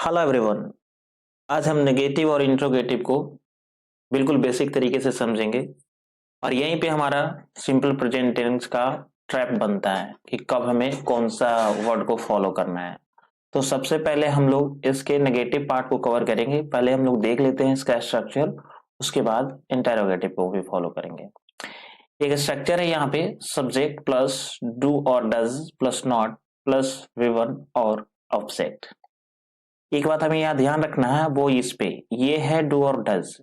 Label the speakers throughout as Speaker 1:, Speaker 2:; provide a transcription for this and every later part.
Speaker 1: Hello everyone. आज हम negative और इंट्रोगेटिव को बिल्कुल बेसिक तरीके से समझेंगे और यहीं पे हमारा सिंपल प्रेजेंट टेंस का ट्रैप बनता है कि कब हमें कौन सा वर्ड को फॉलो करना है। तो सबसे पहले हम लोग इसके नेगेटिव पार्ट को कवर करेंगे। पहले हम लोग देख लेते हैं इसका स्ट्रक्चर, उसके बाद इंटेरोगेटिव को भी फॉलो करेंगे। एक स्ट्रक्चर है यहाँ पे, सब्जेक्ट प्लस डू और does plus not plus V1 और ऑब्जेक्ट। एक बात हमें यहाँ ध्यान रखना है वो इस पे, ये है डू और डज।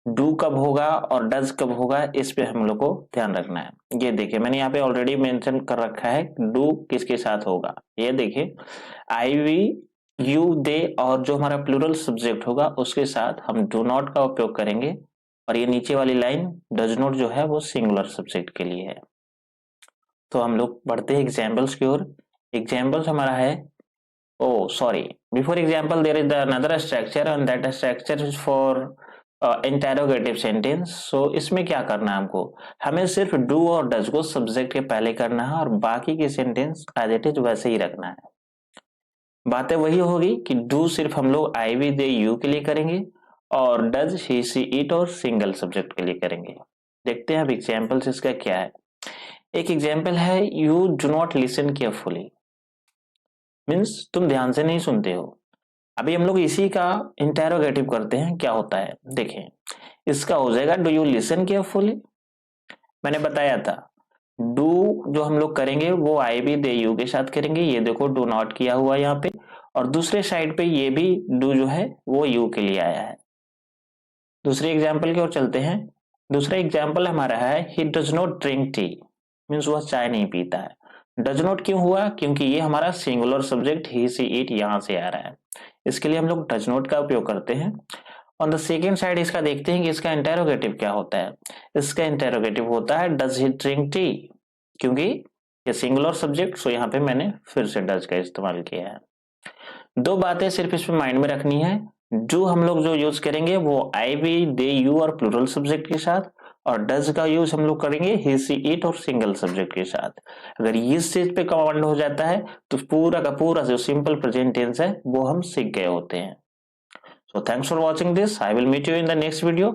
Speaker 1: डू कब होगा और डज कब होगा इस पे हम लोग को ध्यान रखना है। ये देखिए मैंने यहाँ पे ऑलरेडी मेंशन कर रखा है डू किसके साथ होगा। ये देखिए आई वी यू दे और जो हमारा प्लूरल सब्जेक्ट होगा उसके साथ हम डू नॉट का उपयोग करेंगे। और ये नीचे वाली लाइन डज नॉट जो है वो सिंगुलर सब्जेक्ट के लिए है। तो हम लोग बढ़ते हैं एग्जाम्पल्स की ओर। एग्जाम्पल्स हमारा है, oh sorry, before example there is the another structure and that structure is for interrogative sentence। so इसमें क्या करना है हमको, हमें सिर्फ do और does को सब्जेक्ट के पहले करना है और बाकी की सेंटेंस एज इट इज वैसे ही रखना है। बातें वही होगी कि do सिर्फ हम लोग I we they you के लिए करेंगे और does he she it और सिंगल सब्जेक्ट के लिए करेंगे। देखते हैं अब एग्जाम्पल्स इसका क्या है। एक एग्जाम्पल है you do not listen carefully, means तुम ध्यान से नहीं सुनते हो। अभी हम लोग इसी का इंटेरोगेटिव करते हैं, क्या होता है देखें। इसका हो जाएगा डू यू लिसन केयरफुली। मैंने बताया था डू जो हम लोग करेंगे वो आई बी दे यू के साथ करेंगे। ये देखो डू नॉट किया हुआ यहाँ पे, और दूसरे साइड पे ये भी डू जो है वो यू के लिए आया है। दूसरे एग्जाम्पल की ओर चलते हैं। दूसरा एग्जाम्पल हमारा है he does not drink tea, means वह चाय नहीं पीता है। डज नॉट क्यों हुआ, क्योंकि ये हमारा singular subject he see it यहाँ से आ रहा है, इसके लिए हम लोग डज नॉट का उपयोग करते हैं। ऑन द सेकेंड साइड इसका देखते हैं कि इसका इंटेरोगेटिव क्या होता है। इसका इंटेरोगेटिव होता है डज ही ड्रिंक टी, क्योंकि ये सिंगुलर सब्जेक्ट, सो यहाँ पे मैंने फिर से डज का इस्तेमाल किया है। दो बातें सिर्फ इसमें माइंड में रखनी है, जो हम लोग जो यूज करेंगे वो आई वी दे यू और प्लूरल सब्जेक्ट के साथ, और डज का यूज हम लोग करेंगे ही सी इट और सिंगल सब्जेक्ट के साथ। अगर इस चीज पे कमांड हो जाता है तो पूरा का पूरा जो सिंपल प्रेजेंट टेंस है वो हम सीख गए होते हैं। So thanks for watching this. I will meet you in the next video.